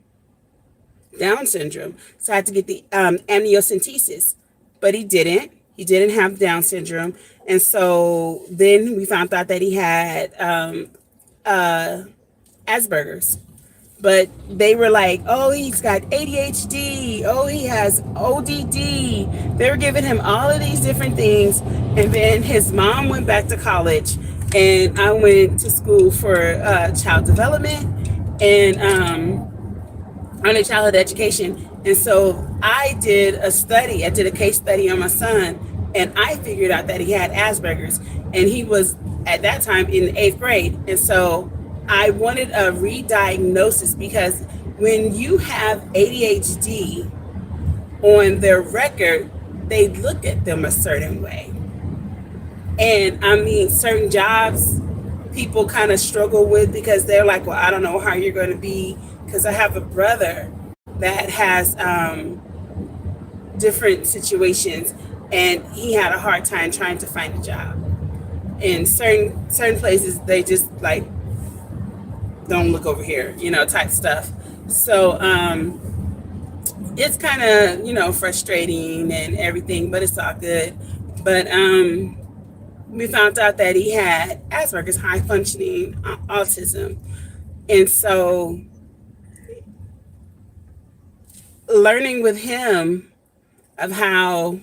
syndrome. So I had to get the amniocentesis, but he didn't. He didn't have Down syndrome. And so then we found out that he had Asperger's. But they were like, oh, he's got ADHD. Oh, he has ODD. They were giving him all of these different things. And then his mom went back to college, and I went to school for child development and early childhood education. And so I did a case study on my son, and I figured out that he had Asperger's, and he was at that time in the 8th grade. And so I wanted a re-diagnosis because when you have ADHD on their record, they look at them a certain way. And I mean, certain jobs people kind of struggle with because they're like, well, I don't know how you're going to be, because I have a brother that has different situations, and he had a hard time trying to find a job. In certain places, they just like, don't look over here, type stuff. So it's kind of, frustrating and everything, but it's all good. But we found out that he had Asperger's, high functioning autism. And so learning with him of how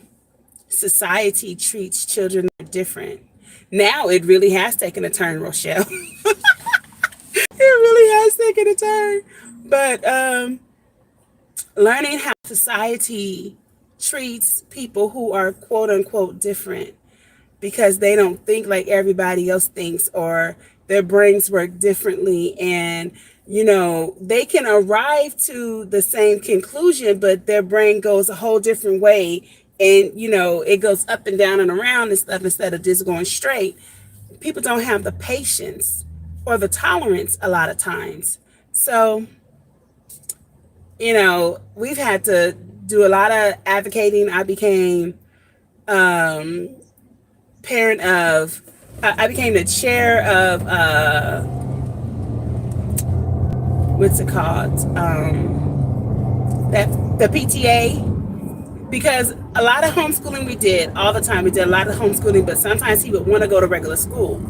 society treats children different. Now it really has taken a turn, Rochelle. It really has taken a turn. But learning how society treats people who are quote unquote different because they don't think like everybody else thinks, or their brains work differently, and they can arrive to the same conclusion, but their brain goes a whole different way, and it goes up and down and around and stuff instead of just going straight. People don't have the patience or the tolerance a lot of times. So, we've had to do a lot of advocating. I became I became the chair of what's it called? That the PTA, because a lot of homeschooling we did all the time. We did a lot of homeschooling, but sometimes he would want to go to regular school.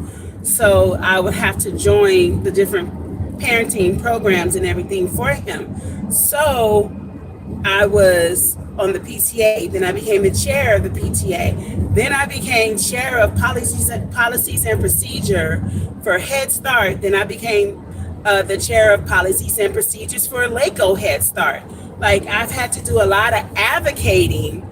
So I would have to join the different parenting programs and everything for him. So I was on the PTA, then I became the chair of the PTA. Then I became chair of policies and procedure for Head Start. Then I became the chair of policies and procedures for Laco Head Start. Like, I've had to do a lot of advocating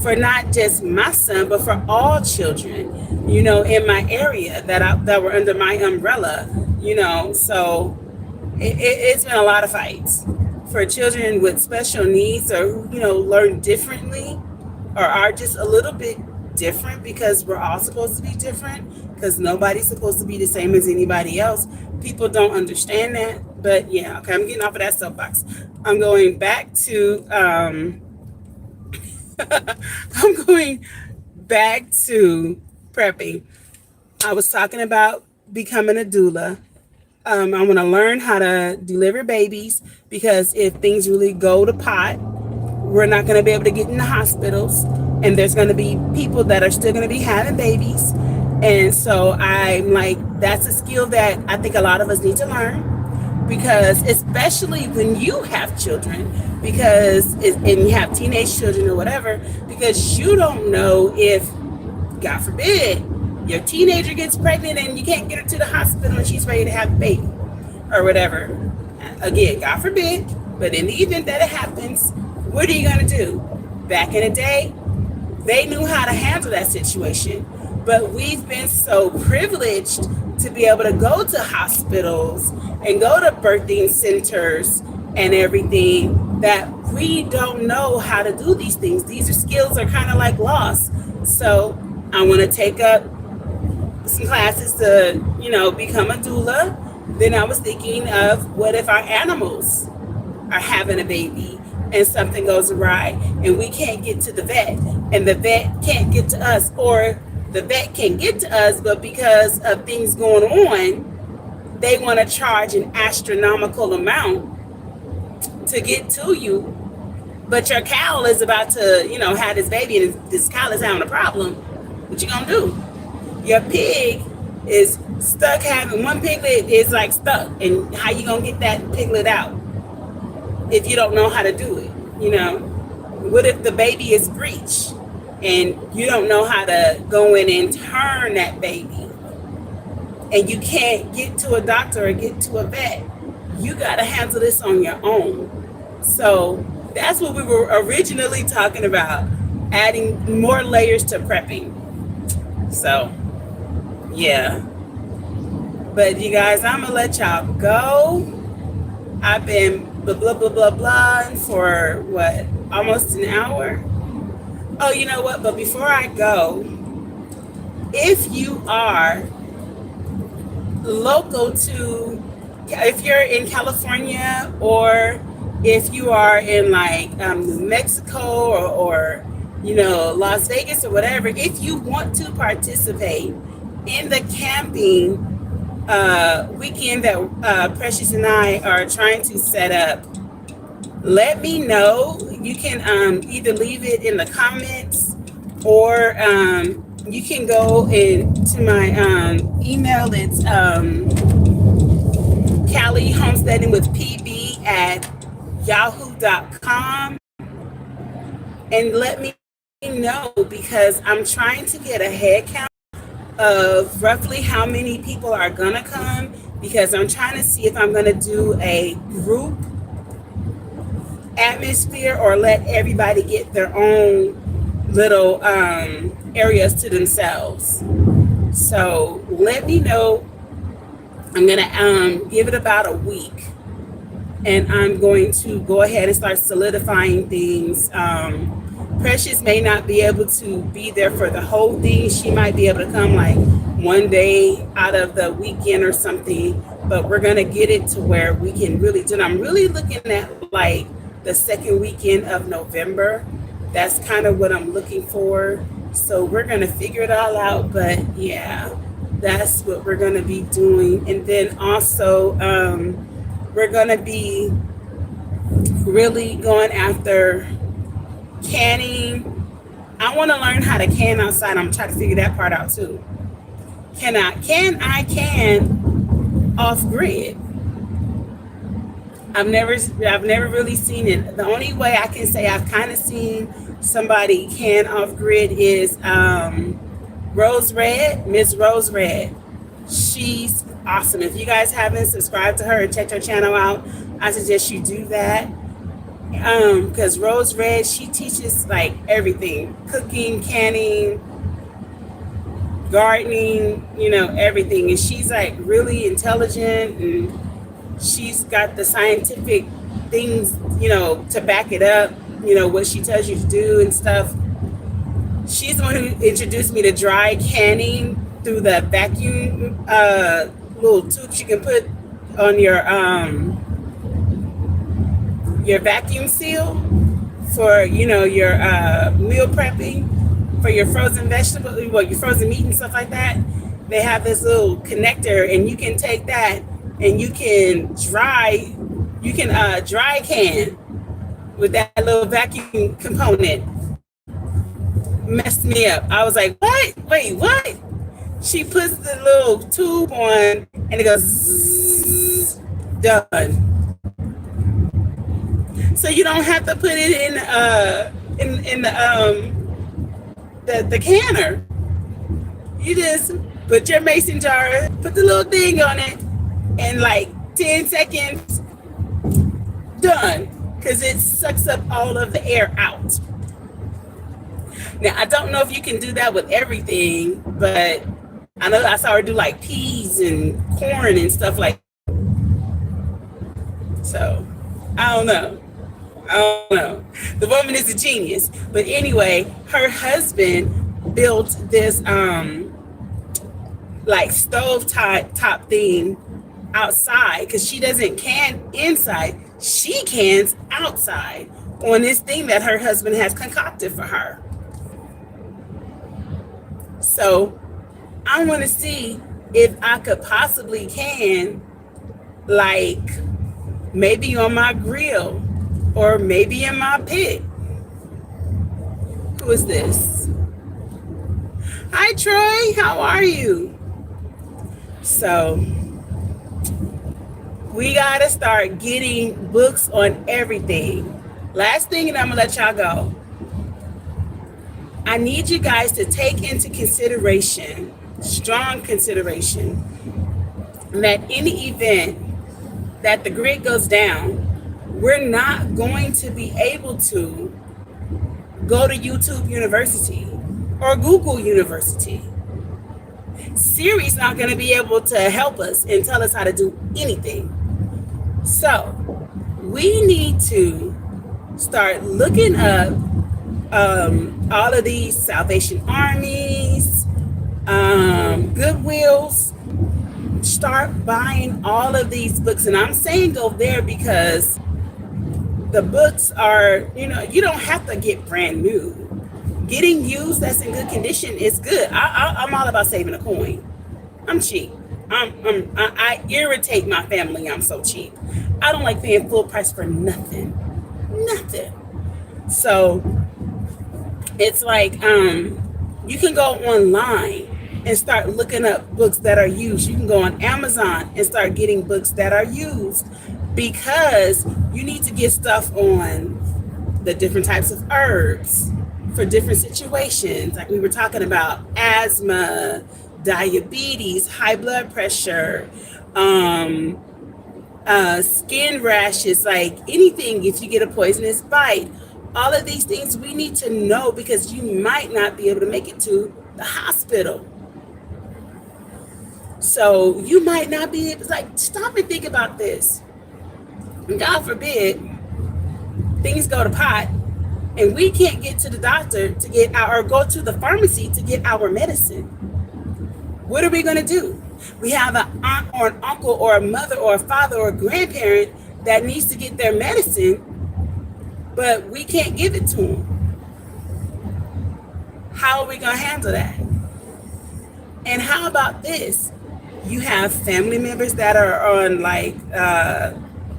for not just my son, but for all children, you know, in my area that were under my umbrella, you know. So it's been a lot of fights for children with special needs, or who, you know, learn differently or are just a little bit different, because we're all supposed to be different, because nobody's supposed to be the same as anybody else. People don't understand that. But yeah, okay, I'm getting off of that soapbox. I'm going back to I'm going back to prepping. I was talking about becoming a doula. I want to learn how to deliver babies, because if things really go to pot, we're not going to be able to get in the hospitals, and there's going to be people that are still going to be having babies. And so I'm like, that's a skill that I think a lot of us need to learn, because especially when you have children, and you have teenage children or whatever, because you don't know if, God forbid, your teenager gets pregnant and you can't get her to the hospital and she's ready to have a baby or whatever. Again, God forbid, but in the event that it happens, what are you going to do? Back in the day, they knew how to handle that situation, but we've been so privileged to be able to go to hospitals and go to birthing centers and everything, that we don't know how to do these things. These skills are kind of like lost. So I want to take up some classes to, you know, become a doula. Then I was thinking of, what if our animals are having a baby and something goes awry and we can't get to the vet, and the vet can't get to us, or the vet can get to us, but because of things going on, they want to charge an astronomical amount to get to you. But your cow is about to, you know, have this baby, and this cow is having a problem. What you gonna do? Your pig is stuck, having one piglet is like stuck, and how you gonna get that piglet out if you don't know how to do it? You know, what if the baby is breech and you don't know how to go in and turn that baby, and you can't get to a doctor or get to a vet? You got to handle this on your own. So that's what we were originally talking about, adding more layers to prepping. So yeah, but you guys, I'm gonna let y'all go. I've been blah for what, almost an hour. Oh, you know what? But before I go, if you are local to, if you're in California, or if you are in like New Mexico, or you know, Las Vegas or whatever, if you want to participate in the camping weekend that Precious and I are trying to set up, let me know. You can either leave it in the comments, or you can go into my email. It's Callie Homesteading with PB at yahoo.com, and let me know, because I'm trying to get a head count of roughly how many people are gonna come, because I'm trying to see if I'm gonna do a group atmosphere or let everybody get their own little areas to themselves. So let me know. I'm gonna give it about a week, and I'm going to go ahead and start solidifying things. Precious may not be able to be there for the whole thing. She might be able to come like one day out of the weekend or something, but we're gonna get it to where we can really do it. I'm really looking at like the second weekend of November. That's kind of what I'm looking for. So we're gonna figure it all out, but yeah, that's what we're gonna be doing. And then also we're going to be really going after canning. I want to learn how to can outside. I'm trying to figure that part out too. Can I can off grid? I've never really seen it. The only way I can say I've kind of seen somebody can off grid is Rose Red, Miss Rose Red. She's awesome. If you guys haven't subscribed to her and checked her channel out, I suggest you do that. Because Rose Red, she teaches like everything: cooking, canning, gardening, everything. And she's like really intelligent, and she's got the scientific things, to back it up, what she tells you to do and stuff. She's the one who introduced me to dry canning through the vacuum little tubes you can put on your vacuum seal for your meal prepping for your frozen vegetables, your frozen meat and stuff like that. They have this little connector, and you can take that and you can dry can with that little vacuum component. Messed me up. I was like, what? Wait, what? She puts the little tube on and it goes zzz, done. So you don't have to put it in the canner. You just put your mason jar, put the little thing on it, and like 10 seconds, done. Because it sucks up all of the air out. Now, I don't know if you can do that with everything, but I know I saw her do like peas and corn and stuff like that. So, I don't know. The woman is a genius. But anyway, her husband built this like stove top thing outside, because she doesn't can inside. She cans outside on this thing that her husband has concocted for her. So I want to see if I could possibly can, like maybe on my grill or maybe in my pit. Who is this? Hi, Troy. How are you? So we got to start getting books on everything. Last thing, and I'm going to let y'all go. I need you guys to take into consideration, strong consideration, that any event that the grid goes down, we're not going to be able to go to YouTube University or Google University. Siri's not going to be able to help us and tell us how to do anything. So we need to start looking up all of these Salvation Armies, Goodwills. Start buying all of these books. And I'm saying go there because the books are, you don't have to get brand new. Getting used that's in good condition is good. I'm all about saving a coin. I'm cheap. I irritate my family. I'm so cheap. I don't like paying full price for nothing. So it's like you can go online and start looking up books that are used. You can go on Amazon and start getting books that are used, because you need to get stuff on the different types of herbs for different situations. Like we were talking about asthma, diabetes, high blood pressure, skin rashes, like anything. If you get a poisonous bite, all of these things we need to know, because you might not be able to make it to the hospital. So you might not be able, like, stop and think about this. God forbid things go to pot and we can't get to the doctor to get or go to the pharmacy to get our medicine. What are we going to do? We have an aunt or an uncle or a mother or a father or a grandparent that needs to get their medicine, but we can't give it to them. How are we going to handle that? And how about this? You have family members that are on like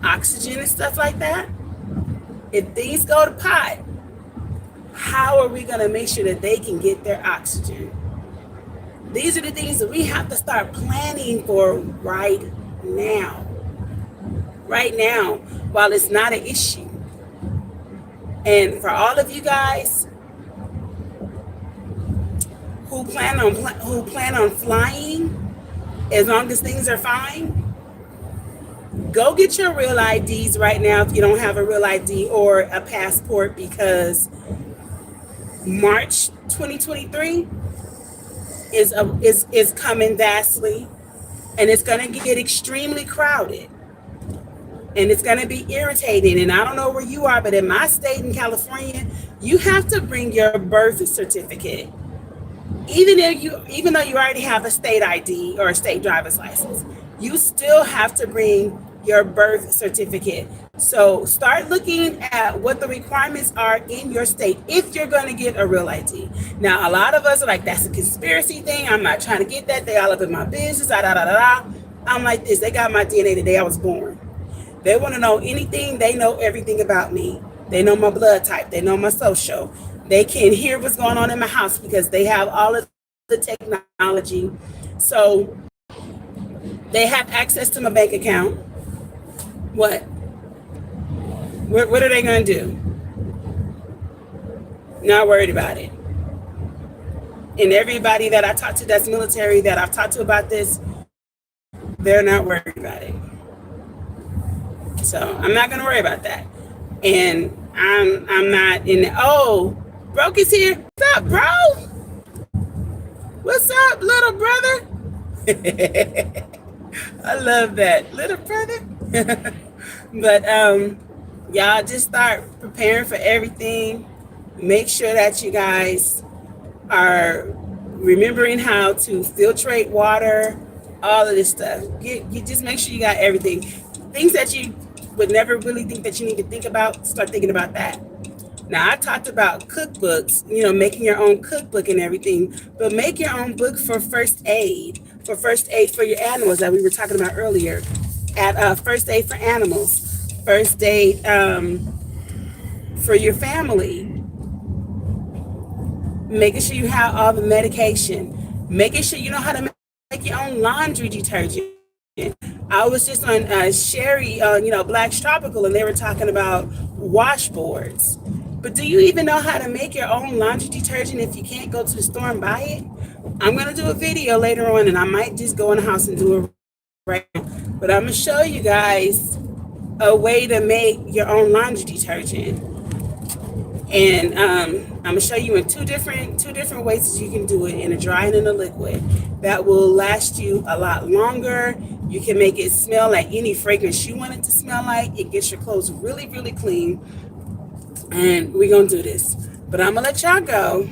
oxygen and stuff like that, if things go to pot, how are we going to make sure that they can get their oxygen? These are the things that we have to start planning for right now. Right now, while it's not an issue. And for all of you guys who plan on flying, as long as things are fine, go get your real IDs right now if you don't have a real ID or a passport, because March 2023 is coming vastly, and it's going to get extremely crowded, and it's going to be irritating. And I don't know where you are, but in my state in California, you have to bring your birth certificate, even though you already have a state ID or a state driver's license. You still have to bring your birth certificate. So start looking at what the requirements are in your state if you're going to get a real ID. Now, a lot of us are like, that's a conspiracy thing. I'm not trying to get that. They all up in my business. I'm like this. They got my DNA the day I was born. They want to know anything. They know everything about me. They know my blood type. They know my social. They can hear what's going on in my house because they have all of the technology. So they have access to my bank account. What are they going to do? Not worried about it. And everybody that I talk to that's military, that I've talked to about this, they're not worried about it. So I'm not going to worry about that. And I'm not in the, oh, Broke is here. What's up, bro? What's up, little brother? I love that, little brother. But y'all just start preparing for everything. Make sure that you guys are remembering how to filtrate water, all of this stuff. You just make sure you got everything. Things that you would never really think that you need to think about, start thinking about that. Now, I talked about cookbooks, making your own cookbook and everything, but make your own book for first aid for your animals that we were talking about earlier at First Aid for Animals, first aid for your family, making sure you have all the medication, making sure you know how to make your own laundry detergent. I was just on Sherry, Black's Tropical, and they were talking about washboards. But do you even know how to make your own laundry detergent if you can't go to the store and buy it? I'm going to do a video later on, and I might just go in the house and do it right now. But I'm going to show you guys a way to make your own laundry detergent. And I'm going to show you in two different ways that you can do it, in a dry and in a liquid. That will last you a lot longer. You can make it smell like any fragrance you want it to smell like. It gets your clothes really, really clean. And we're going to do this. But I'm going to let y'all go.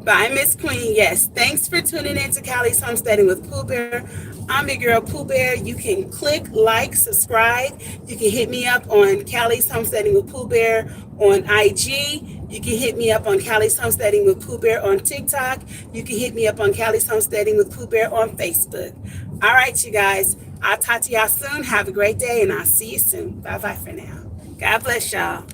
Bye, Miss Queen. Yes, thanks for tuning in to Callie's Homesteading with Pooh Bear. I'm your girl, Pooh Bear. You can click, like, subscribe. You can hit me up on Callie's Homesteading with Pooh Bear on IG. You can hit me up on Callie's Homesteading with Pooh Bear on TikTok. You can hit me up on Callie's Homesteading with Pooh Bear on Facebook. All right, you guys. I'll talk to y'all soon. Have a great day, and I'll see you soon. Bye-bye for now. God bless y'all.